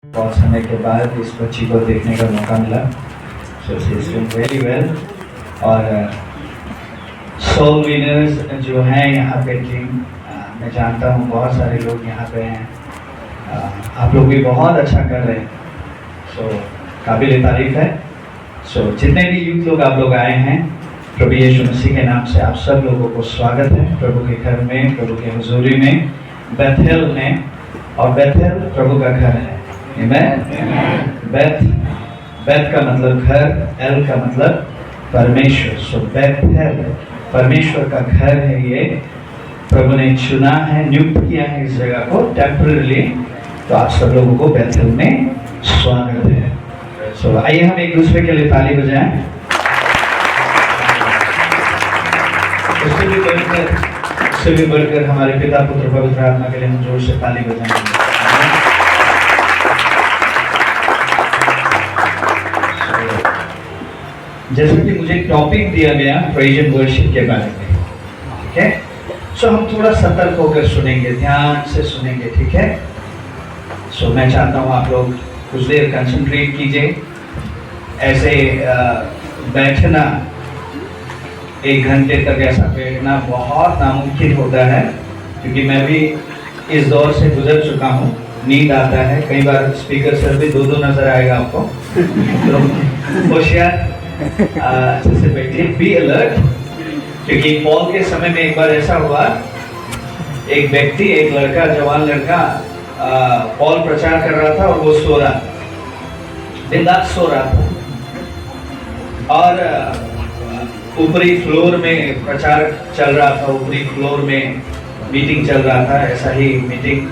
बहुत समय के बाद इस बच्ची को देखने का मौका मिला। So she is doing very well. और सोल विनर्स जो हैं यहाँ पे टीम, मैं जानता हूँ बहुत सारे लोग यहाँ पे हैं। आप लोग भी बहुत अच्छा कर रहे हैं, सो काबिल तारीफ है। सो जितने भी यूथ लोग आप लोग आए हैं, प्रभु यीशु मसीह के नाम से आप सब लोगों को स्वागत है प्रभु के घर में, प्रभु के हुजूरी में, बेथेल में। और बेथेल प्रभु का घर है। आमेन। बेथ का मतलब घर, एल का मतलब परमेश्वर। सो बेथेल परमेश्वर का घर है। ये प्रभु ने चुना है, नियुक्त किया है इस जगह को टेम्पररी। तो आप सब लोगों को बेथेल में स्वागत है। सो आइए हम एक दूसरे के लिए ताली बजाएं। उससे भी बढ़कर हमारे पिता पुत्र पवित्र आत्मा के लिए हम जोर से ताली बजाएंगे। जैसे कि मुझे टॉपिक दिया गया प्रेज एंड वर्शिप के बारे में, ठीक है। सो हम थोड़ा सतर्क होकर सुनेंगे, ध्यान से सुनेंगे, ठीक है। सो मैं चाहता हूँ आप लोग कुछ देर कंसंट्रेट कीजिए। ऐसे बैठना, 1 घंटे तक ऐसा बैठना बहुत नामुमकिन होता है, क्योंकि मैं भी इस दौर से गुजर चुका हूँ। नींद आता है, कई बार स्पीकर सर भी दो नजर आएगा आपको। तो होशियार अच्छे से बैठिए, बी अलर्ट। क्योंकि पॉल के समय में एक बार ऐसा हुआ, एक व्यक्ति, एक लड़का, जवान लड़का पॉल प्रचार कर रहा था और वो सो रहा, बिंदास सो रहा था। और ऊपरी फ्लोर में प्रचार चल रहा था, ऊपरी फ्लोर में मीटिंग चल रहा था, ऐसा ही मीटिंग।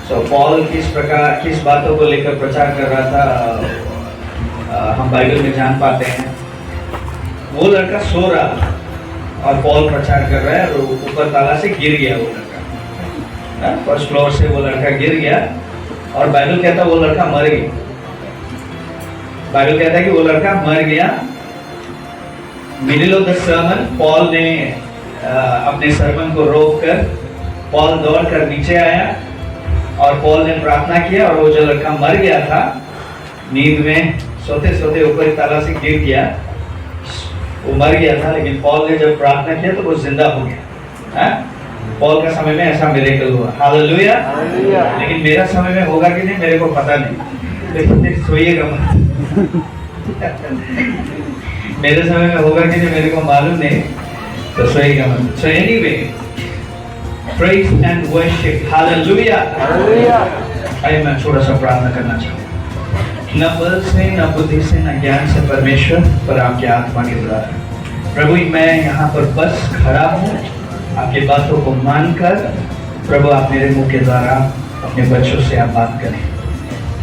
सो पॉल किस बातों को लेकर प्रचार कर रहा था हम बाइबल में जान पाते हैं। वो लड़का सो रहा और पॉल प्रचार कर रहा है, और ऊपर ताला से गिर गया वो लड़का, फर्स्ट फ्लोर से वो लड़का गिर गया। और बाइबल कहता है वो लड़का मर गया। बाइबल कहता है कि वो लड़का मर गया। Middle of the sermon Paul ने अपने सरमन को रोक कर पॉल दौड़ कर नीचे आया और पॉल ने प्रार्थना किया। और वो जो लड़का मर गया था, नींद में सोते सोते ऊपर ताला से गिर गया, वो मर गया था, लेकिन पॉल ने जब प्रार्थना किया तो वो जिंदा हो गया। पॉल का समय में ऐसा मिरेकल हुआ। हालेलुया। लेकिन मेरा समय में होगा कि नहीं मेरे को पता नहीं, लेकिन सोइएगा मत। मेरे समय में होगा कि नहीं मेरे को मालूम नहीं, तो सोइएगा मत। So anyway, praise and worship. Hallelujah. आइए मैं थोड़ा सा प्रार्थना करना चाहूँगा। न बल से, न बुद्धि से, न ज्ञान से परमेश्वर, पर आपके आत्मा के द्वारा। प्रभु मैं यहाँ पर बस खड़ा हूँ, आपकी बातों को मानकर। प्रभु आप मेरे मुंह के द्वारा अपने बच्चों से आप बात करें।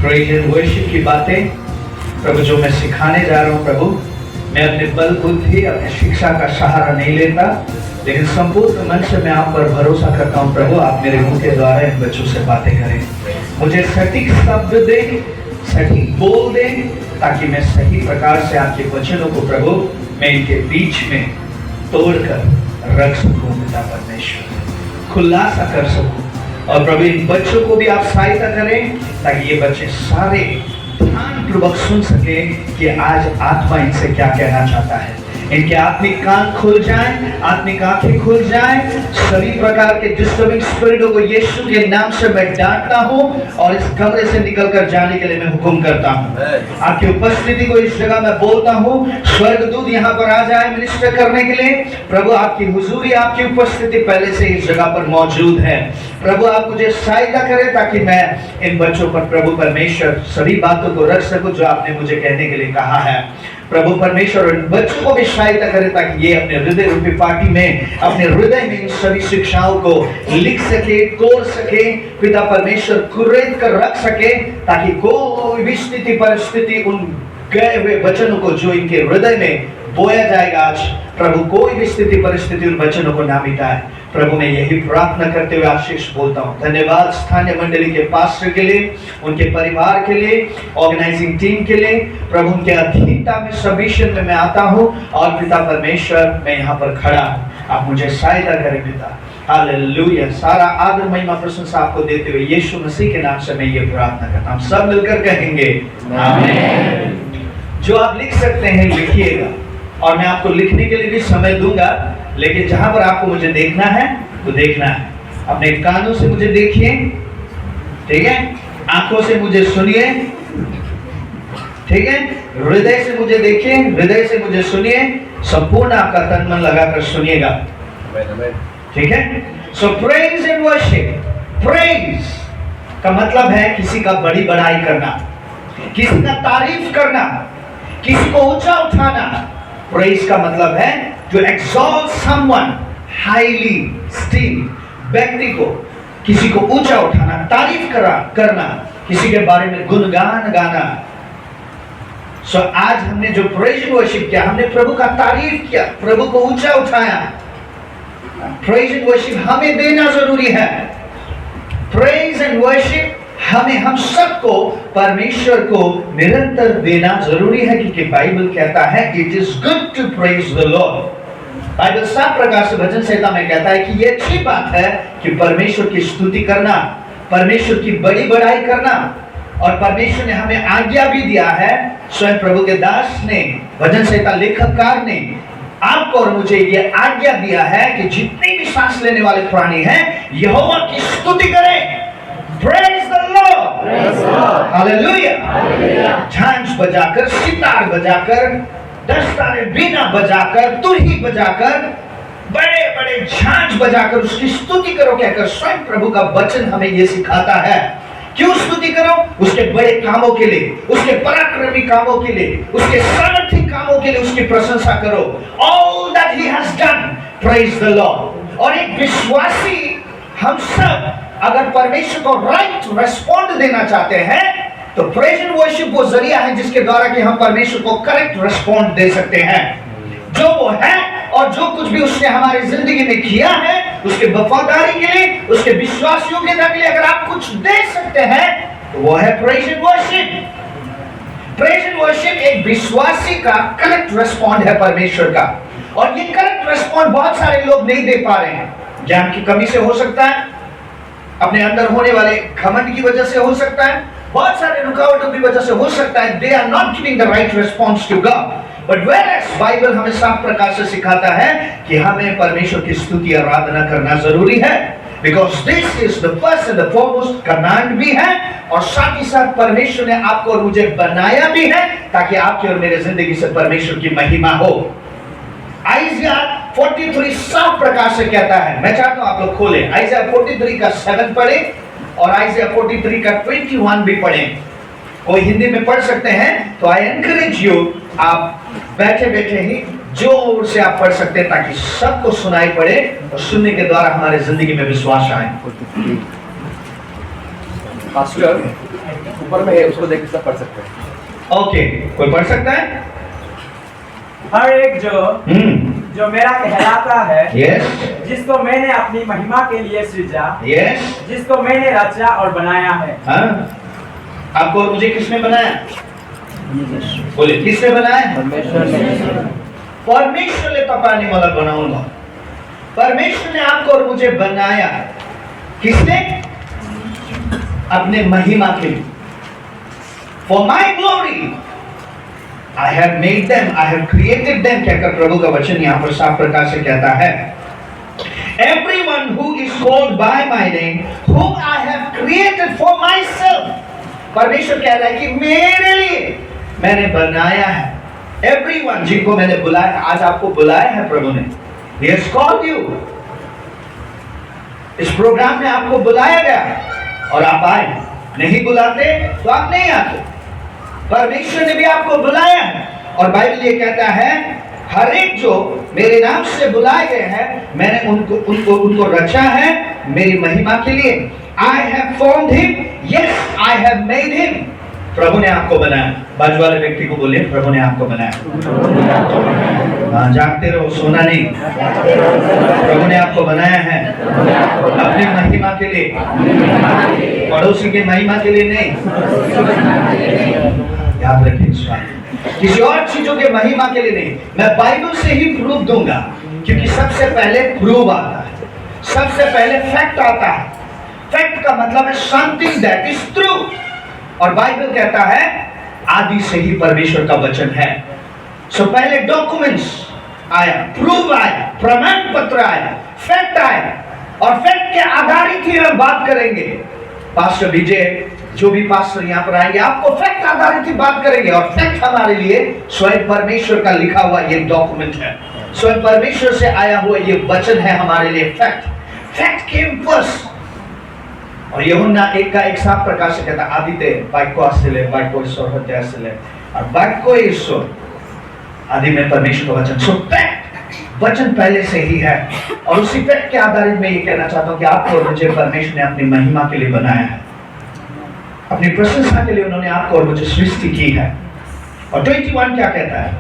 प्रेज एंड वर्शिप की बातें प्रभु जो मैं सिखाने जा रहा हूँ, प्रभु मैं अपने बल बुद्धि, अपनी शिक्षा का सहारा नहीं लेता, लेकिन संपूर्ण मन से मैं आप पर भरोसा करता हूँ। प्रभु आप मेरे मुंह के द्वारा इन बच्चों से बातें करें, मुझे सटीक शब्द दें, सटीक बोल दें, ताकि मैं सही प्रकार से आपके वचनों को प्रभु मैं इनके बीच में तोड़कर रख सकूं। पिता परमेश्वर खुलासा कर सकूं। और प्रभु इन बच्चों को भी आप सहायता करें, ताकि ये बच्चे सारे ध्यानपूर्वक सुन सके कि आज आत्मा इनसे क्या कहना चाहता है। इनके आत्मिक कान खुल जाएं, आत्मिक आंखें खुल जाएं। सभी प्रकार के डिस्टर्बिंग स्पिरिटों को यीशु के नाम से मैं डांटता हूं और इस कमरे से निकलकर जाने के लिए मैं हुक्म करता हूं। आपकी उपस्थिति को इस जगह मैं बोलता हूं, स्वर्गदूत यहां पर आ जाए मिनिस्टर करने के लिए। प्रभु आपकी हुजूरी, आपकी उपस्थिति पहले से इस जगह पर मौजूद है। प्रभु आप मुझे सहायता करें, ताकि मैं इन बच्चों पर प्रभु परमेश्वर सभी बातों को रख सकूं जो आपने मुझे कहने के लिए कहा है। प्रभु परमेश्वर इन बच्चों को भी सहायता करे, ताकि ये अपने हृदय रूपी पार्टी में, अपने हृदय में इन सभी शिक्षाओं को लिख सके, तोड़ सके, पिता परमेश्वर कुरेद कर रख सके, ताकि कोई भी स्थिति परिस्थिति उन गए हुए वचनों को जो इनके हृदय में बोया जाएगा आज, प्रभु कोई भी स्थिति परिस्थिति उन वचनों को ना मिटाए। प्रभु मैं यही प्रार्थना करते हुए आशीष बोलता हूँ। धन्यवाद स्थानीय मंडली के पास्टर के लिए, उनके परिवार के लिए, ऑर्गेनाइजिंग टीम के लिए। प्रभु उनके अधीनता में, सबमिशन में मैं आता हूँ। और पिता परमेश्वर मैं यहाँ पर खड़ा हूँ, आप मुझे सहायता करें पिता। हालेलुया। सारा आदर महिमा प्रशंसा आपको देते हुए यीशु मसीह के नाम से मैं ये प्रार्थना करता हूँ। सब मिलकर कहेंगे आमीन। जो आप लिख सकते हैं लिखिएगा, और मैं आपको लिखने के लिए भी समय दूंगा, लेकिन जहां पर आपको मुझे देखना है तो देखना है। अपने कानों से मुझे देखिए, ठीक है, आंखों से मुझे सुनिए, ठीक है, हृदय से मुझे देखिए, हृदय से मुझे सुनिए, संपूर्ण आपका तन मन लगाकर सुनिएगा, ठीक है। सो प्रेज एंड वर्शिप, प्रेज का मतलब है किसी का बड़ी बड़ाई करना, किसी का तारीफ करना, किसी को ऊंचा उठाना। प्रेज का मतलब है जो एक्सॉल्ट समवन, हाईली स्टीम, व्यक्ति को, किसी को ऊंचा उठाना, तारीफ करना, किसी के बारे में गुणगान गाना। सो आज हमने जो प्रेज एंड वर्शिप किया, हमने प्रभु का तारीफ किया, प्रभु को ऊंचा उठाया। प्रेज एंड वर्शिप हमें देना जरूरी है। प्रेज एंड वर्शिप हमें, हम सबको परमेश्वर को निरंतर देना जरूरी है, क्योंकि बाइबल कहता है it is good to praise the Lord. Bible साफ प्रकार से भजन संहिता में कहता है कि ये अच्छी बात है कि परमेश्वर की स्तुति करना, परमेश्वर की बड़ी बड़ाई करना। और परमेश्वर ने हमें आज्ञा भी दिया है, स्वयं प्रभु के दास ने, भजन संहिता लेखककार ने आपको और मुझे ये आज्ञा दिया है कि जितने भी सांस लेने वाले प्राणी हैं, यहोवा की स्तुति करें। Praise the Lord, hallelujah. झांझ बजाकर, सितार बजाकर, दस्तारे बीना बजाकर, तुरही बजाकर, बड़े बड़े झांझ बजाकर उसकी स्तुति करो कहकर स्वयं प्रभु का वचन हमें यह सिखाता है। क्यों स्तुति करो? उसके बड़े कामों के लिए, उसके पराक्रमी कामों के लिए, उसके सामर्थ्य कामों के लिए उसकी प्रशंसा करो। All that he has done, praise the Lord। और एक विश्वासी, हम सब अगर परमेश्वर को राइट रेस्पॉन्ड देना चाहते हैं तो प्रेज एंड वर्शिप वो जरिया है जिसके द्वारा कि हम परमेश्वर को करेक्ट रेस्पॉन्ड दे सकते हैं। जो वो है और जो कुछ भी उसने हमारी जिंदगी में किया है, उसके वफादारी के लिए, उसके विश्वास योग्यता के लिए अगर आप कुछ दे सकते हैं तो वो है praise and worship. Praise and worship एक विश्वासी का करेक्ट रेस्पॉन्ड है परमेश्वर का। और ये करेक्ट रेस्पॉन्ड बहुत सारे लोग नहीं दे पा रहे हैं। ज्ञान की कमी से हो सकता है, अपने अंदर होने वाले घमंड की वजह से हो सकता है, बहुत सारे रुकावटों की वजह से हो सकता है। They are not giving the right response to God. But whereas Bible हमें साफ प्रकार से सिखाता है कि हमें परमेश्वर की स्तुति आराधना करना जरूरी है, because this is the first and the foremost command भी है, और साथ ही साथ परमेश्वर ने आपको और मुझे बनाया भी है ताकि आपकी और मेरे जिंदगी से परमेश्वर की महिमा हो। आइज़िया 43 साफ प्रकार से कहता है, मैं चाहता हूं आप लोग खोलें, आइज़िया 43 का 7 पढ़े और आइज़िया 43 का 21 भी पढ़ें। कोई हिंदी में पढ़ सकते हैं तो आई एनकरेज यू, आप बैठे बैठे ही जोर से आप पढ़ सकते हैं ताकि सबको सुनाई पड़े और सुनने के द्वारा हमारे जिंदगी में विश्वास आए। पास्टर ऊपर में है, उसको देख के सब पढ़ सकते हैं। ओके, कोई पढ़ सकता है? हर एक जो मेरा कहलाता है, यस, जिसको मैंने अपनी महिमा के लिए सृजा, यस, जिसको मैंने रचा और बनाया है। आपको और मुझे किसने बनाया? बोले, किसने बनाया? परमेश्वर ने पप्पा ने मला बनाऊंगा। परमेश्वर ने आपको और मुझे बनाया। किसने? अपने महिमा के लिए। For my glory I have made them, I have created them, कहकर प्रभु का वचन यहाँ पर साफ प्रकार से कहता है। Everyone who is called by my name, whom I have created for myself, परमेश्वर कह रहा है कि मेरे लिए मैंने बनाया है। Everyone जिनको मैंने बुलाया, आज आपको बुलाया है प्रभु ने। He has called you। इस प्रोग्राम में आपको बुलाया गया और आप आए। नहीं बुलाते तो आप नहीं आते। परमेश्वर ने भी आपको बुलाया है और बाइबल ये कहता है, हर एक जो मेरे नाम से बुलाए गए हैं, मैंने उनको रचा है मेरी महिमा के लिए। I have formed him, yes, I have made him। प्रभु ने आपको बनाया। बाजू वाले व्यक्ति को बोलिए, प्रभु ने आपको बनाया। जागते रहो, सोना नहीं। प्रभु ने आपको बनाया है अपनी महिमा के लिए, पड़ोसी की महिमा के लिए नहीं। याद रखिए इस बात, किसी और चीजों के महिमा के लिए नहीं। मैं बाइबल से ही प्रूफ दूंगा, क्योंकि सबसे पहले प्रूफ आता है। सबसे पहले फैक्ट आता है। फैक्ट का मतलब है समथिंग दैट इज ट्रू, और बाइबल कहता है आदि से ही परमेश्वर का वचन है। सो पहले डॉक्यूमेंट्स आया, प्रूफ आया, प्रमाण पत्र आया, फैक्ट आया, और फैक्ट के आधारित ही हम बात करेंगे। पास्टर विजय, जो भी पास्टर यहाँ पर आएंगे, आपको फैक्ट आधारित ही बात करेंगे, और फैक्ट हमारे लिए स्वयं परमेश्वर का लिखा हुआ ये डॉक्यूमेंट है, स्वयं परमेश्वर से आया हुआ ये वचन है हमारे लिए फैक्ट। Fact came first. और यूहन्ना 1:1 साफ प्रकाश से कहता है आदिते बाइको आसिले, बाइको ईश्वर हत्या आसिले, और बाइको ईश्वर, आदि में परमेश्वर का वचन। सो फैक्ट, वचन पहले से ही है, और उसी फैक्ट के आधारित में ये कहना चाहता हूं कि आपको और मुझे परमेश्वर ने अपनी महिमा के लिए बनाया है, अपनी प्रशंसा के लिए उन्होंने आपको और मुझे सृष्टि की है। और 21 क्या कहता है?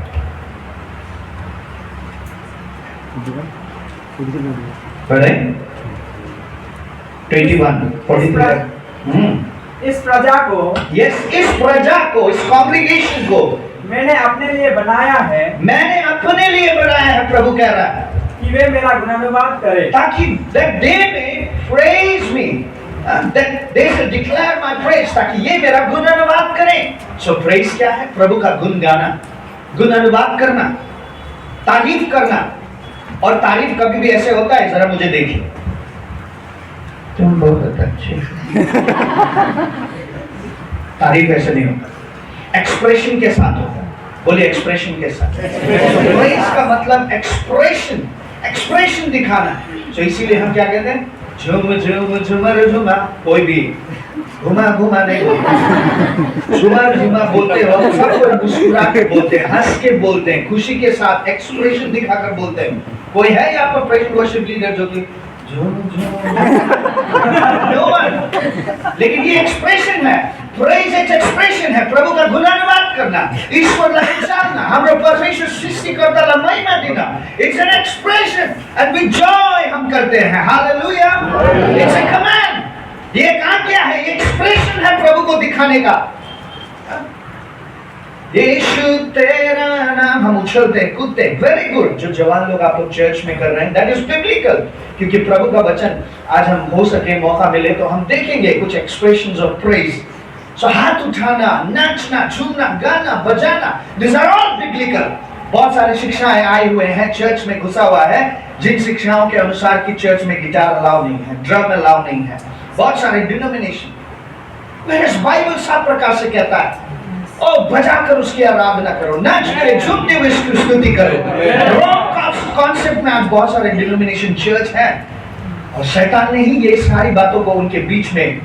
पढ़े 21:43। इस प्रजा को, इस प्रजा को, इस कॉन्ग्रीगेशन को मैंने अपने लिए बनाया है, मैंने अपने लिए बनाया है, प्रभु कह रहा है, कि वे मेरा गुणानुवाद करें, ताकि that they may praise me, that they shall declare my praise, ताकि ये मेरा गुणानुवाद करें। So praise क्या है? प्रभु का गुण गाना, गुणानुवाद करना, तारीफ करना। और तारीफ कभी भी ऐसे होता है, जरा मुझे देखिए, तुम बहुत अच्छे। तारीफ ऐसे नहीं होता, एक्सप्रेशन के साथ होता है। बोलिए एक्सप्रेशन के साथ। प्रेज का मतलब एक्सप्रेशन, एक्सप्रेशन दिखाना। तो इसीलिए हम क्या कहते हैं? झूम झूम झूमर झूमा। कोई भी घुमा घुमा नहीं बोलते, झूमर झूमा बोलते हो, सब कोई मुस्कुरा के बोलते हैं, हंस के बोलते हैं, खुशी के साथ एक्सप्रेशन दिखाकर बोलते हैं। कोई है यहाँ पर प्रेज वर्शिप लीडर जो कि No one. लेकिन ये एक्सप्रेशन है, प्रेज एक एक्सप्रेशन है, प्रभु का गुणानुवाद करना, ईश्वर ला जानना, हमरो परमेश्वर सृष्टि करता ला महिमा देना। It's an expression and with joy हम करते हैं। हालेलुया। It's a command। ये एक आज्ञा है, ये एक्सप्रेशन है प्रभु को दिखाने का। यीशु तेरा नाम, हम उछलते कूदते। Very good. जो जवान लोग आप लोग चर्च में कर रहे हैं, दैट इज बिब्लिकल, क्योंकि प्रभु का वचन आज हम हो सके मौका मिले तो हम देखेंगे कुछ एक्सप्रेशंस ऑफ प्रेज। सो हाथ उठाना, नाचना, झूमना, गाना, बजाना, दिस आर ऑल बिब्लिकल। बहुत सारी शिक्षाएं आए हुए हैं, चर्च में घुसा हुआ है, जिन शिक्षाओं के अनुसार कि चर्च में गिटार अलाउ नहीं है, ड्रम अलाउ नहीं है, बहुत सारे डिनोमिनेशन। बाइबल साफ प्रकार से कहता है ओ बजाकर उसकी आराधना करो, नाचते झूमते हुए उसकी स्तुति करो। रॉन्ग कॉन्सेप्ट में आज बहुत सारे डिनोमिनेशन चर्च है, और शैतान ने ही ये सारी बातों को उनके बीच में,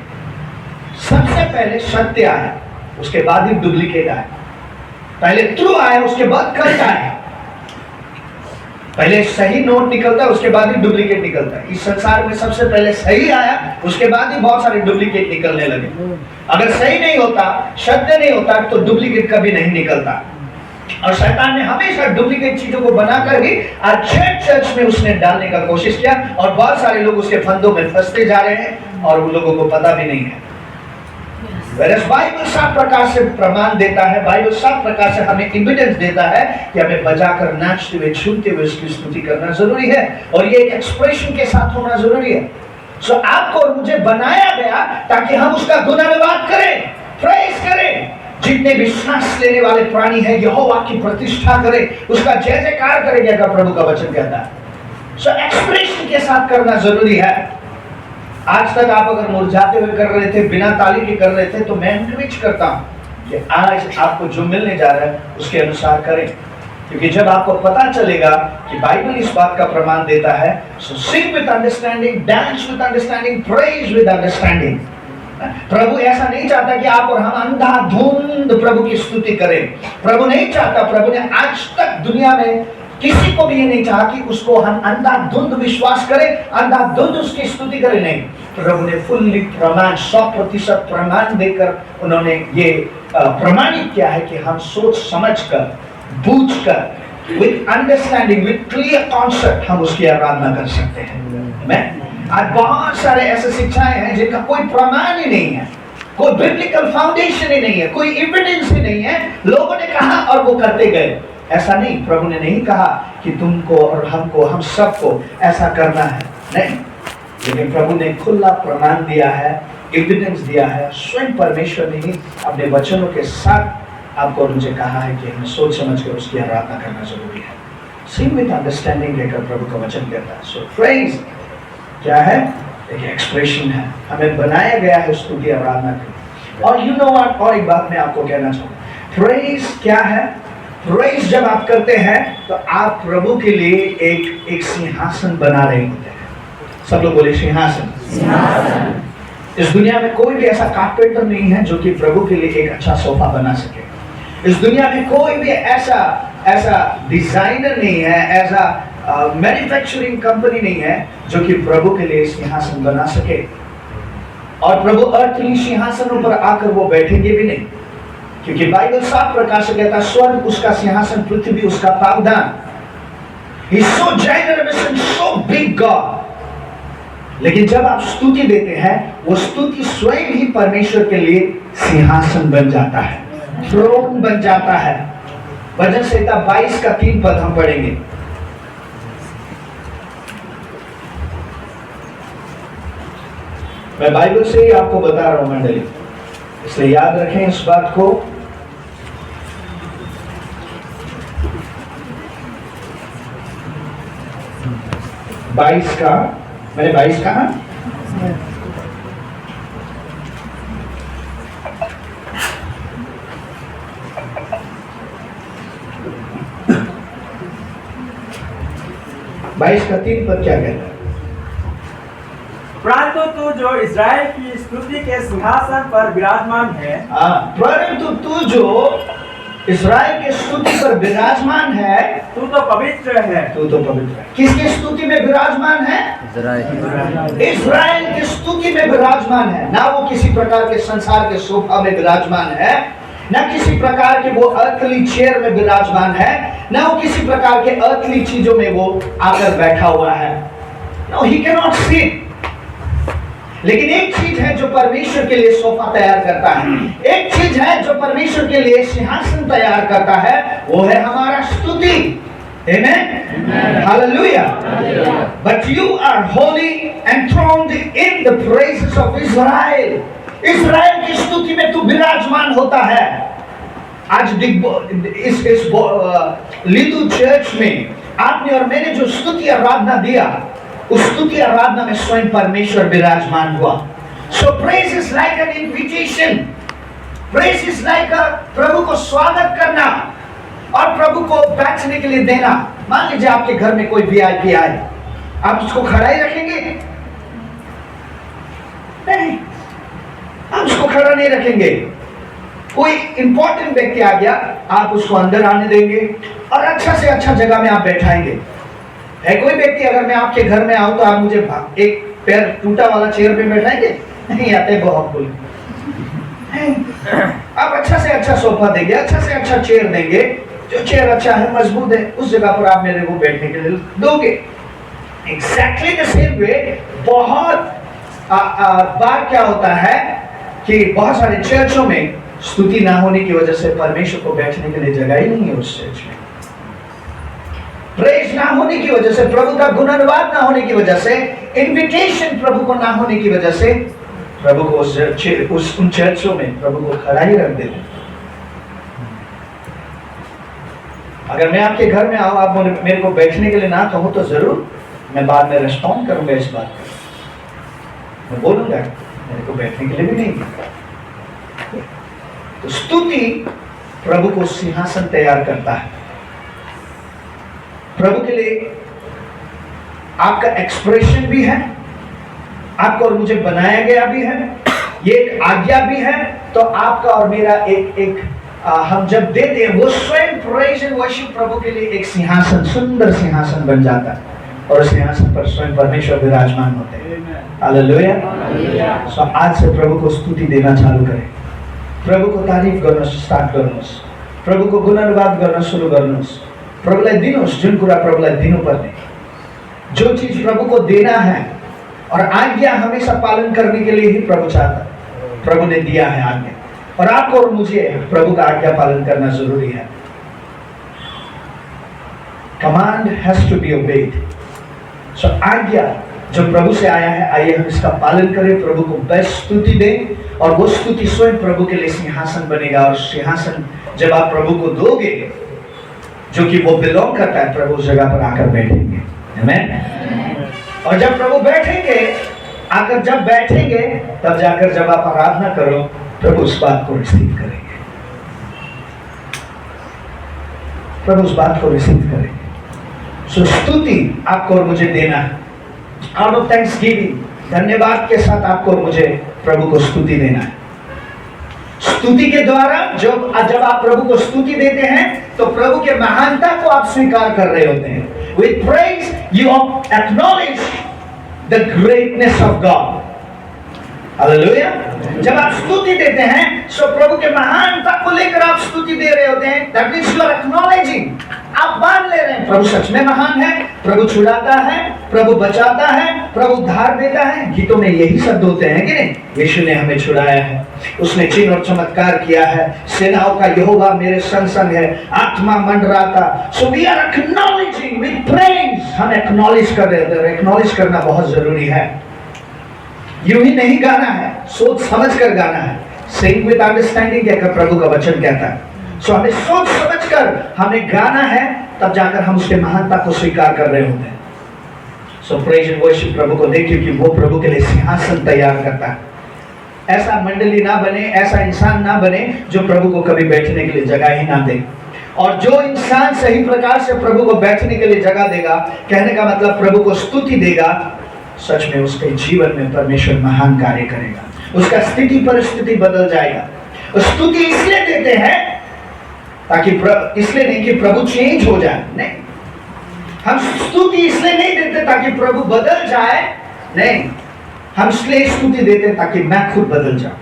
सबसे पहले सत्य आया, उसके बाद ही डुप्लीकेट आया। पहले ट्रू आया, उसके बाद कल्ट आया। पहले सही नोट निकलता है, उसके बाद ही डुप्लीकेट निकलता है। इस संसार में सबसे पहले सही आया, उसके बाद ही बहुत सारे डुप्लीकेट निकलने लगे। अगर सही नहीं होता, सत्य नहीं होता, तो डुप्लीकेट कभी नहीं निकलता। और शैतान ने हमेशा डुप्लीकेट चीजों को बनाकर ही आज चर्च में उसने डालने का कोशिश किया, और बहुत सारे लोग उसके फंदों में फंसते जा रहे हैं और उन लोगों को पता भी नहीं है। बाइबल साफ प्रकार से प्रमाण देता है, बाइबल साफ प्रकार से हमें एविडेंस देता है कि हमें बजाकर, नाचते हुए, झूमते हुए उसकी स्तुति करना जरूरी है, और ये एक एक्सप्रेशन के साथ होना जरूरी है। सो आपको और मुझे बनाया गया ताकि हम उसका गुणानुवाद करें, प्रेज करें। जितने भी सांस लेने वाले प्राणी हैं, यहोवा की प्रतिष्ठा करें, उसका जय जयकार करें, जैसा प्रभु का वचन कहता है। सो एक्सप्रेशन के साथ करना जरूरी है। आज तक आप अगर मुरझाते हुए कर रहे थे, बिना ताली के कर रहे थे, तो मैं एनकरेज करता हूं कि आज आपको जो मिलने जा रहा है उसके अनुसार करें, क्योंकि जब आपको पता चलेगा कि बाइबल इस बात का प्रमाण देता है, so sing with understanding, dance with understanding, praise with understanding. प्रभु ऐसा नहीं चाहता कि आप और हम अंधाधुंध प्रभु की स्तुति करें। प्रभु नहीं चाहता, प्रभु ने आज तक दुनिया में किसी को भी ये नहीं चाहा कि उसको हम अंधाधुंध विश्वास करें, अंधाधुंध उसकी स्तुति करें। नहीं, प्रभु ने फुल्ली प्रमाण, 100% प्रमाण देकर उन्होंने ये प्रमाणित किया है कि हम सोच समझकर, बूझकर, with understanding, with clear concept हम उसकी आराधना कर सकते हैं। मैं आज बहुत सारे ऐसे शिक्षाएं हैं जिनका कोई प्रमाण ही नहीं है, कोई बिब्लिकल फाउंडेशन ही नहीं है, कोई एविडेंस ही नहीं है, लोगों ने कहा और वो करते गए। ऐसा नहीं, प्रभु ने नहीं कहा कि तुमको और हमको, हम सबको ऐसा करना है। नहीं, लेकिन प्रभु ने खुला प्रमाण दिया है, एविडेंस दिया है, स्वयं परमेश्वर ने ही अपने वचनों के साथ आपको और मुझे कहा है कि हमें सोच समझ कर उसकी आराधना करना जरूरी है। सिंग विद अंडरस्टैंडिंग लेकर प्रभु का वचन कहता है। सो प्रेज क्या है? एक एक्सप्रेशन है, हमें बनाया गया है स्तुति आराधना के। और यू नो व्हाट, और एक बात मैं आपको कहना चाहूँगा, प्रेज क्या है? प्रेज जब आप करते हैं तो आप प्रभु के लिए एक सिंहासन बना रहे होते हैं। सब लोग बोले सिंहासन। इस दुनिया में कोई भी ऐसा कारपेंटर नहीं है जो कि प्रभु के लिए एक अच्छा सोफा बना सके। इस दुनिया में कोई भी ऐसा डिजाइनर नहीं है, ऐसा मैन्युफैक्चरिंग कंपनी नहीं है जो कि प्रभु के लिए सिंहासन बना सके। और प्रभु अर्थली सिंहासनों पर आकर वो बैठेंगे भी नहीं, क्योंकि बाइबल साफ प्रकार से कहता है स्वर्ग उसका सिंहासन, पृथ्वी उसका पावदान। He is so ginormous and so big God। लेकिन जब आप स्तुति देते हैं, वो स्तुति स्वयं ही परमेश्वर के लिए सिंहासन बन जाता है, थ्रोन बन जाता है। भजन संहिता 22 का 3 पद हम पढ़ेंगे। मैं बाइबल से ही आपको बता रहा हूं मंडली, इसलिए याद रखें इस बात को। मैंने 22 कहा। बाईस का 3 पद क्या कहता है? परंतु तू जो इस्राएल की स्तुति के सिंहासन पर विराजमान है, परंतु तू जो इस्राएल के स्तुति पर विराजमान है, तू तो पवित्र है। तू तो पवित्र है। किसकी स्तुति में विराजमान है? इस्राएल की स्तुति में विराजमान है। ना वो किसी प्रकार के संसार के सोफा में विराजमान है, ना किसी प्रकार के वो अर्थली चेयर में विराजमान है, ना वो किसी प्रकार के अर्थली चीजों में वो आकर बैठा हुआ है। No, he cannot sit। लेकिन एक चीज है जो परमेश्वर के लिए सोफा तैयार करता है, एक चीज है जो परमेश्वर के लिए सिंहासन तैयार करता है, वो है हमारा स्तुति। Amen? Hallelujah। But you are holy enthroned in the praises of Israel। इस्राएल की स्तुति में तू विराजमान होता है। आज इस लिदू चर्च में आपने और मैंने जो स्तुति आराधना दिया, उस स्तुति आराधना में स्वयं परमेश्वर विराजमान हुआ। So praise is like an invitation। Praise is like प्रभु को स्वागत करना और प्रभु को बैठने के लिए देना। मान लीजिए आपके घर में कोई वीआईपी आए, आप उसको खड़ा ही रखेंगे? नहीं, आप उसको खड़ा नहीं रखेंगे। कोई इंपॉर्टेंट व्यक्ति आ गया, आप उसको अंदर आने देंगे और अच्छा से अच्छा जगह में आप बैठाएंगे। है कोई व्यक्ति, अगर मैं आपके घर में आऊं तो आप मुझे एक पैर टूटा वाला चेयर पे बैठाएंगे? नहीं आते, बहुत बोल। आप अच्छा से अच्छा सोफा देंगे, अच्छा से अच्छा चेयर देंगे, जो चेयर अच्छा है, मजबूत है, उस जगह पर आप मेरे को बैठने के लिए दोगे। एग्जैक्टली द सेम वे बहुत बार क्या होता है कि बहुत सारे चर्चों में स्तुति ना होने की वजह से परमेश्वर को बैठने के लिए जगह ही नहीं है उस चर्च में। प्रेज ना होने की वजह से, प्रभु का गुणानुवाद ना होने की वजह से, इनविटेशन प्रभु को ना होने की वजह से प्रभु को उन चर्चों में प्रभु को खड़ा ही रख देते। अगर मैं आपके घर में आऊं, आप मेरे को बैठने के लिए ना कहो तो जरूर मैं बाद में रिस्पॉन्ड करूंगा इस बात पर। मैं बोलूंगा मेरे को बैठने के लिए भी नहीं। तो स्तुति प्रभु को सिंहासन तैयार करता है। प्रभु के लिए आपका एक्सप्रेशन भी है, आपको और मुझे बनाया गया भी है, ये एक आज्ञा भी है। तो आपका और मेरा हम जब देते हैं, वो स्वयं प्रेज एंड वर्शिप प्रभु के लिए एक सिंहासन, सुंदर सिंहासन बन जाता है और उस सिंहासन पर स्वयं परमेश्वर विराजमान होते हैं। हालेलुया। सो आज से प्रभु को स्तुति देना चालू करें, प्रभु को तारीफ गर्न स्टार्ट गर्नुहोस्, प्रभु को गुणानुवाद गर्न सुरु गर्नुहोस्। प्रभुलाई दिनुहोस्, जुन कुरा प्रभुलाई दिनुपर्ने, जो चीज प्रभु को देना है और आज्ञा हमेशा पालन करने के लिए ही प्रभु चाहता है, प्रभु ने दिया है आज्ञा, और आपको और मुझे प्रभु का आज्ञा पालन करना जरूरी है। Command has to be obeyed. So आज्ञा जो प्रभु से आया है, आइए हम इसका पालन करें, प्रभु को बेस्ट स्तुति दें और वो स्तुति स्वयं प्रभु के लिए सिंहासन बनेगा। और सिंहासन जब आप प्रभु को दोगे जो कि वो बिलोंग करता है, प्रभु उस जगह पर आकर बैठेंगे। आमीन। और जब प्रभु बैठेंगे, आकर जब बैठेंगे, तब जाकर जब आप आराधना करो, प्रभु उस बात को रिसीव करेंगे, प्रभु उस बात को रिसीव करेंगे। सो स्तुति आपको और मुझे देना है, आउट ऑफ थैंक्सगिविंग, धन्यवाद के साथ आपको और मुझे प्रभु को स्तुति देना है। स्तुति के द्वारा जब आप प्रभु को स्तुति देते हैं तो प्रभु के महानता को आप स्वीकार कर रहे होते हैं। With praise you acknowledge the greatness of God. Hallelujah. जब आप स्तुति देते हैं तो प्रभु के महानता को लेकर आप स्तुति दे रहे होते हैं। That means you are acknowledging, आप मान ले रहे हैं प्रभु सच में महान है, प्रभु छुड़ाता है, प्रभु बचाता है, प्रभु उद्धार देता है। गीतों में यही शब्द होते हैं कि नहीं? यीशु ने हमें छुड़ाया है, उसने चिन्ह और चमत्कार किया है, सेनाओं का यहोवा मेरे संग संग है, आत्मा मंडराता। So we are acknowledging with praise, हम acknowledge कर रहे हैं। Acknowledge करना बहुत जरूरी है, यूं ही नहीं गाना है, सोच समझ कर गाना है। Sing with understanding कहकर प्रभु का वचन कहता है। सो हमें सोच समझ कर हमें गाना है, तब जाकर हम उसके महानता को स्वीकार कर रहे होते हैं। सो प्रेज एंड वर्शिप प्रभु को दें, क्योंकि वो प्रभु के लिए सिंहासन तैयार करता है। ऐसा मंडली ना बने, ऐसा इंसान ना बने जो प्रभु को कभी बैठने के लिए जगह ही ना दे। और जो इंसान सही प्रकार से प्रभु को बैठने के लिए जगह देगा, कहने का मतलब प्रभु को स्तुति देगा, सच में उसके जीवन में परमेश्वर महान कार्य करेगा, उसका स्थिति परिस्थिति बदल जाएगा। स्तुति इसलिए देते हैं ताकि इसलिए नहीं कि प्रभु चेंज हो जाए, नहीं, हम स्तुति इसलिए नहीं देते ताकि प्रभु बदल जाए, नहीं, हम इसलिए स्तुति देते हैं ताकि मैं खुद बदल जाऊं,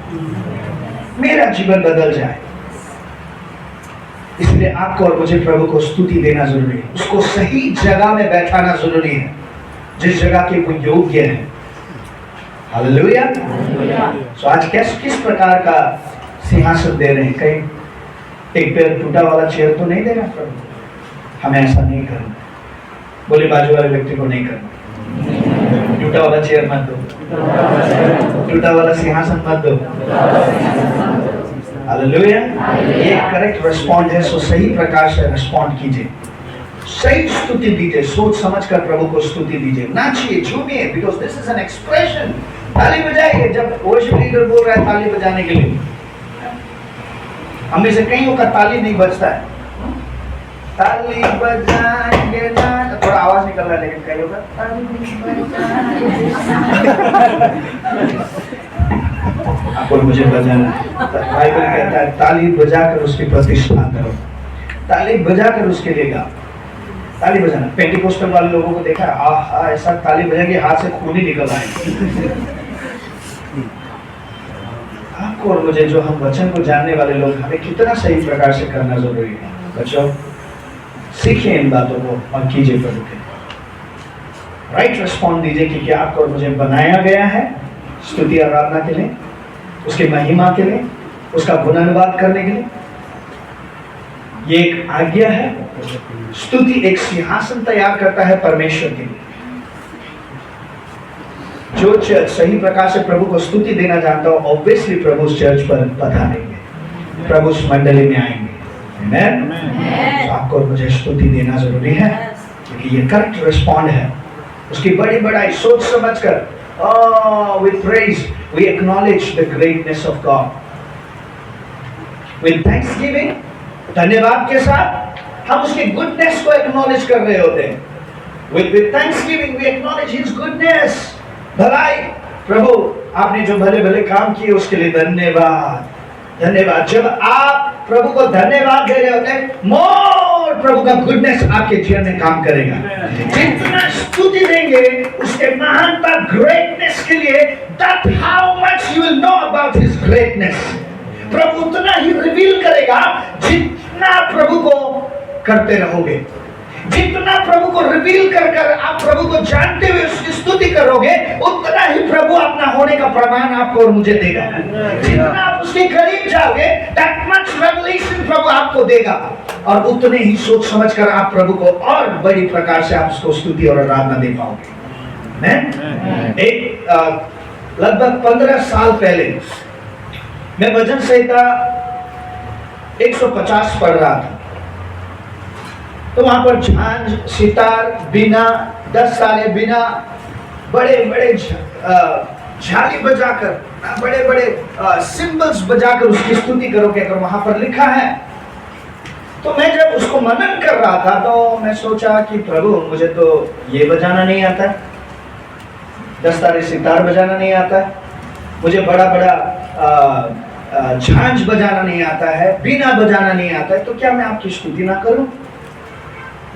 मेरा जीवन बदल जाए। इसलिए आपको और मुझे प्रभु को स्तुति देना जरूरी है, उसको सही जगह में बैठाना जरूरी है, जिस जगह के वो योग्य है। हालेलुया। सो आज किस प्रकार का सिंहासन दे रहे हैं? कहीं एक पैर टूटा वाला चेयर तो नहीं देना प्रभु, हमें ऐसा नहीं करना। बोले बाजू वाले व्यक्ति को नहीं करना, टूटा वाला चेयर मत दो, टूटा वाला सिंहासन मत दो। हालेलुया। ये करेक्ट रिस्पॉन्ड है। सो सही प्रकार से रिस्पॉन्ड कीजिए, सही स्तुति दीजिए, सोच समझ कर प्रभु को स्तुति दीजिए, नाचिए, झूमिए, because this is an expression. ताली बजाइए, जब वर्शिप लीडर बोल रहा है ताली बजाने के लिए, हम में से कईयों का ताली नहीं बजता है। ताली बजाएंगे ना, थोड़ा आवाज निकल रहा है, लेकिन कईयों का आपको मुझे बजाना है। बाइबल कहता है ताली बजाकर उसकी प्रतिष्ठा करो, ताली बजाकर उसके लिए गाओ। ताली बजाना, पेंटिकोस्टल वाले लोगों को देखा है, आहा ऐसा ताली बजाएंगे हाथ से खून ही निकल आएंगे। आपको और मुझे, जो हम वचन को जानने वाले लोग, हमें कितना सही प्रकार से करना जरूरी है। बच्चों सीखिए इन बातों को और कीजिए प्रभु के राइट रिस्पॉन्ड दीजिए कि क्या आपको और मुझे बनाया गया है स्तुति और आराधना के लिए, उसकी महिमा के लिए, उसका गुणानुवाद करने के लिए। ये एक आज्ञा है। स्तुति एक सिंहासन तैयार करता है परमेश्वर के लिए। जो चर्च सही प्रकार से प्रभु को स्तुति देना जानता हो, ऑब्वियसली प्रभु उस चर्च पर पधारेंगे, प्रभु उस मंडली में आएंगे। आमेन। तो आपको और मुझे स्तुति देना जरूरी है, क्योंकि ये करेक्ट रिस्पॉन्ड है। उसकी बड़ी बड़ाई सोच समझ कर, with praise we acknowledge the greatness of God. With thanksgiving, धन्यवाद के साथ हम उसकी गुडनेस को एक्नॉलेज कर रहे होते हैं। With thanksgiving we acknowledge His goodness. भलाई, प्रभु आपने जो भले भले काम किए उसके लिए धन्यवाद, धन्यवाद। जब आप प्रभु को धन्यवाद दे रहे होते हैं, मोर प्रभु का गुडनेस आपके जीवन में काम करेगा। जितना स्तुति देंगे उसके महानता ग्रेटनेस के लिए, that how much you will know about His greatness, प्रभु उतना ही रिवील करेगा। जितना प्रभु को करते रहोगे, जितना प्रभु को रिवील कर कर आप प्रभु को जानते हुए उसकी स्तुति करोगे, उतना ही प्रभु अपना होने का प्रमाण आपको और मुझे देगा। जितना आप उसके करीब जाओगे, that much revelation प्रभु आपको देगा, और उतने ही सोच समझ कर आप प्रभु को और बड़ी प्रकार से आप उसको स्तुति और आराधना दे पाओगे। एक लगभग 15 साल पहले मैं भजन संहिता 150 पढ़ रहा था, तो वहां पर झांझ, सितार, बीना, 10 तारे बीना, बड़े बड़े झाली बजाकर, बड़े बड़े सिंबल्स बजाकर उसकी स्तुति करो कहकर वहां पर लिखा है। तो मैं जब उसको मनन कर रहा था तो मैं सोचा कि प्रभु मुझे तो ये बजाना नहीं आता, 10 तारे सितार बजाना नहीं आता, मुझे बड़ा बड़ा झांझ बजाना नहीं आता है, बीना बजाना नहीं आता है, तो क्या मैं आपकी स्तुति ना करूं?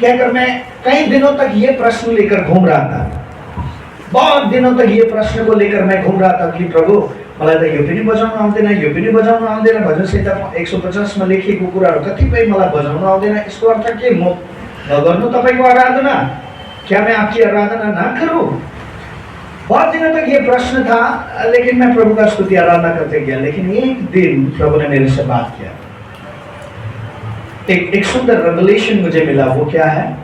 कहकर मैं कई दिनों तक ये प्रश्न लेकर घूम रहा था, बहुत दिनों तक ये प्रश्न को लेकर मैं घूम रहा था कि प्रभु मला त यो पनि बजाउन आउँदैन, यो पनि बजाउन आउँदैन, भजन संहिता 150 मा लेखिएको कुराहरू कतिपय मलाई बजाउन आउँदैन, इसको अर्थ के म नगर्नु तपाईको आराधना? क्या मैं आपकी आराधना ना करूं? बहुत दिनों तक ये प्रश्न था, लेकिन मैं प्रभु का स्तुति आराधना करते गया। लेकिन एक दिन प्रभु ने मेरे से बात किया, एक सुंदर रेवलेशन मुझे मिला। वो क्या है?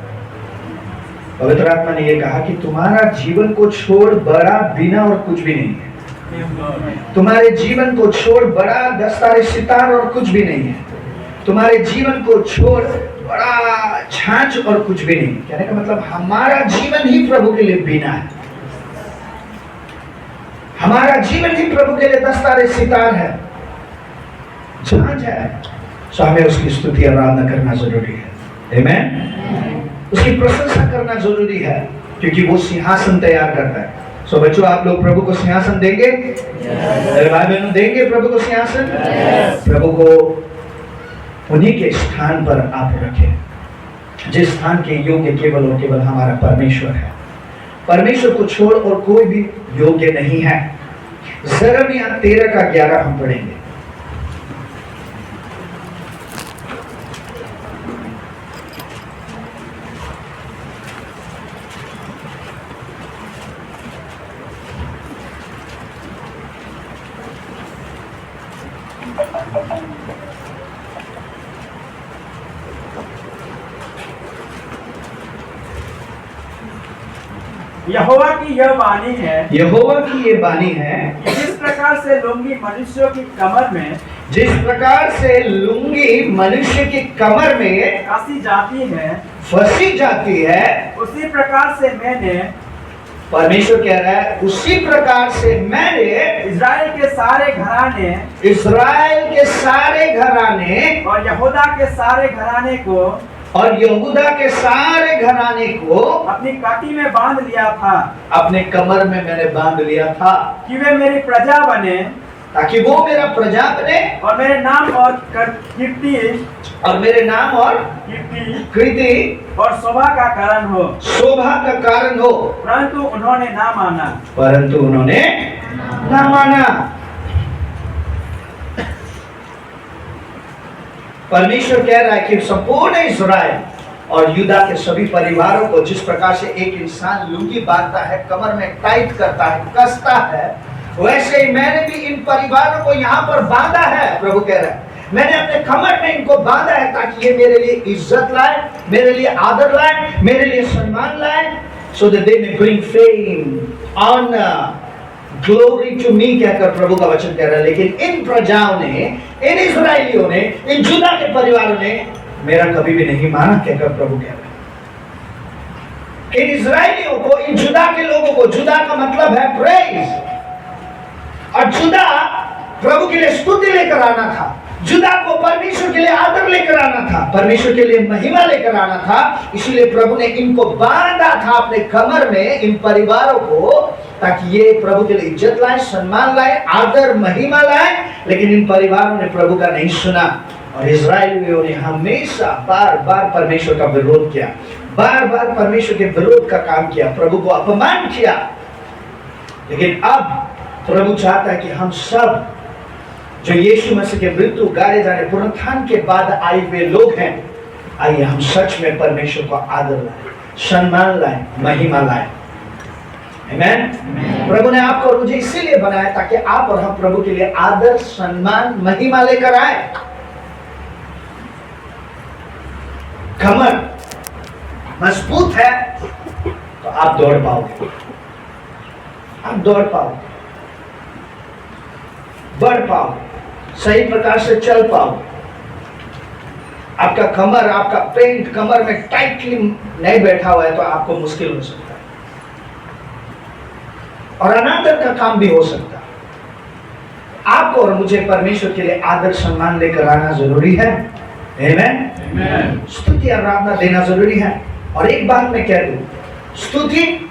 पवित्र आत्मा ने ये कहा कि तुम्हारा जीवन को छोड़ बड़ा बीना और कुछ भी नहीं है, तुम्हारे जीवन को छोड़ बड़ा 10 तारे सितार और कुछ भी नहीं है, तुम्हारे जीवन को छोड़ बड़ा झांझ और कुछ भी नहीं। कहने का मतलब हमारा जीवन ही प्रभु के लिए बीना है, हमारा जीवन ही प्रभु के लिए 10 तारे सितार है, झांझ है। सो हमें उसकी स्तुति आराधना करना जरूरी है, आमीन। उसकी प्रशंसा करना जरूरी है, क्योंकि वो सिंहासन तैयार करता है। सो बच्चों, आप लोग प्रभु को सिंहासन देंगे? मेरे भाई बहनों, देंगे प्रभु को सिंहासन? प्रभु को उन्हीं के स्थान पर आप रखें जिस स्थान के योग्य केवल और केवल हमारा परमेश्वर है। परमेश्वर को छोड़ और कोई भी योग्य नहीं है। यिर्मयाह 13 का 11 हम पढ़ेंगे। यहोवा की यह वाणी है, यहोवा की ये वाणी है, जिस प्रकार से लुंगी मनुष्यों की कमर में, जिस प्रकार से लुंगी मनुष्य की कमर में फंसी जाती है, उसी प्रकार से मैंने, परमेश्वर कह रहा है, उसी प्रकार से मैंने इज़राइल के सारे घराने और यहूदा के सारे घराने को अपनी काटी में बांध लिया था, अपने कमर में मैंने बांध लिया था, कि वे मेरी प्रजा बने, ताकि वो मेरा प्रजा बने, और मेरे नाम और कीर्ति और शोभा का कारण हो। परंतु उन्होंने ना माना। परमेश्वर कह रहा है कि संपूर्ण इस्राएल और यूदा के सभी परिवारों को, जिस प्रकार से एक इंसान लुंगी बांधता है, कमर में टाइट करता है, कसता है, वैसे ही मैंने भी इन परिवारों को यहाँ पर बांधा है। प्रभु कह रहा है, मैंने अपने कमर में इनको बांधा है ताकि ये मेरे लिए इज्जत लाए, मेरे लिए आदर लाए, मेरे लिए सम्मान लाए, so that they may bring fame, honor, glory to me कहकर प्रभु का वचन कह रहा है। लेकिन इन प्रजाओं ने, इन इस्राएलियों ने, इन जुदा के परिवारों ने मेरा कभी भी नहीं माना कहकर प्रभु कह रहा है। इन इस्राएलियों को, इन जुदा के लोगों को, जुदा का मतलब है प्रेज, और जुदा प्रभु के लिए स्तुति लेकर आना था, जुदा को परमेश्वर के लिए आदर लेकर आना था, परमेश्वर के लिए महिमा लेकर आना था। इसीलिए प्रभु ने इनको बांधा था अपने कमर में, इन परिवारों को, ताकि ये प्रभु के लिए इज्जत लाए, सम्मान लाए, आदर महिमा लाए। लेकिन इन परिवारों ने प्रभु का नहीं सुना, और इस्राएलियों ने हमेशा बार बार परमेश्वर का विरोध किया, बार बार परमेश्वर के विरोध का काम किया, प्रभु को अपमान किया। लेकिन अब प्रभु चाहता है कि हम सब जो यीशु मसीह के मृत्यु, गाड़े जाने, पुनरुत्थान के बाद आए हुए लोग हैं, आइए हम सच में परमेश्वर को आदर लाए, सम्मान लाए, महिमा लाए। आमीन। प्रभु ने आपको और मुझे इसीलिए बनाया ताकि आप और हम प्रभु के लिए आदर, सम्मान, महिमा लेकर आए। कमर मजबूत है तो आप दौड़ पाओगे, आप दौड़ पाओ, बढ़ पाओ, सही प्रकार से चल पाओ। आपका कमर, आपका पेंट कमर में टाइटली नहीं बैठा हुआ है तो आपको मुश्किल हो सकता है, और अनादर का काम भी हो सकता है। आपको और मुझे परमेश्वर के लिए आदर सम्मान लेकर आना जरूरी है। आमेन। स्तुति आराधना देना जरूरी है। और एक बात मैं कह दूं, स्तुति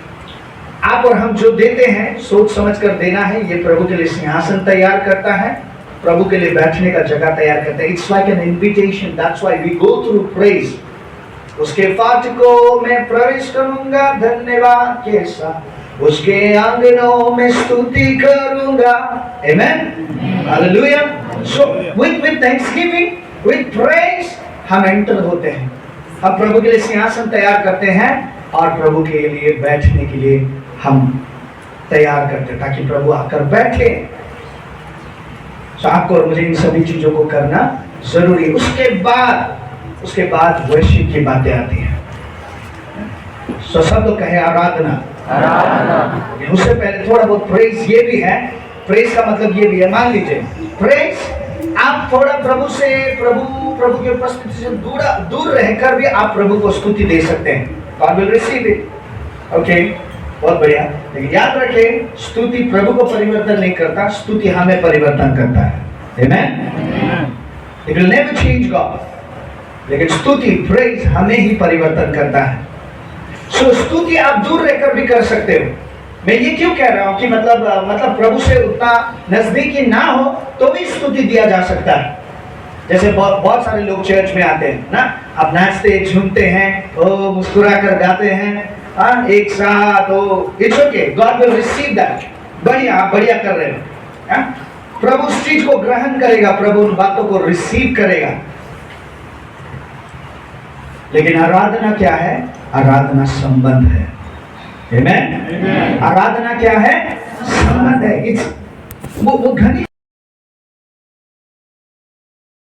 आप और हम जो देते हैं सोच समझ कर देना है। ये प्रभु के लिए सिंहासन तैयार करता है, प्रभु के लिए बैठने का जगह तैयार करता है। It's like an invitation, that's why we go through praise. उसके फाटकों में प्रवेश करूंगा धन्यवाद के साथ, उसके आंगनों में स्तुति करूंगा। Amen, hallelujah. So with thanksgiving, with praise हम एंटर होते हैं, हम प्रभु के लिए सिंहासन तैयार करते हैं और प्रभु के लिए बैठने के लिए हम तैयार करते हैं ताकि प्रभु आकर बैठे। तो आपको और मुझे इन सभी चीजों को करना जरूरी है। उसके बाद वर्शिप की बातें आती हैं। तो सब लोग कहे आराधना। उससे पहले थोड़ा बहुत प्रेज ये भी है। प्रेज का मतलब ये भी है, मान लीजिए प्रेज आप थोड़ा प्रभु की उपस्थिति से दूर रहकर भी आप प्रभु को स्तुति दे सकते हैं। God will receive it. Okay, बहुत बढ़िया। लेकिन याद रखें, स्तुति प्रभु को परिवर्तन नहीं करता, स्तुति हमें परिवर्तन करता है। Amen? It will never change God. लेकिन स्तुति प्रेज हमें ही परिवर्तन करता है। सो स्तुति आप दूर रहकर भी कर सकते हो। मैं ये क्यों कह रहा हूँ कि मतलब प्रभु से उतना नजदीकी ना हो तो भी स्तुति दिया जा सकता है। जैसे बहुत सारे लोग चर्च में आते हैं ना, अब नाचते झूमते हैं, ओ मुस्कुरा कर गाते हैं, एक साथ, oh it's okay, God will receive that. बढ़िया, आप बढ़िया कर रहे हो। प्रभु उस चीज को ग्रहण करेगा, प्रभु उन बातों को रिसीव करेगा। लेकिन आराधना क्या है? आराधना संबंध है। आमेन। आराधना क्या है? संबंध है। वो घनी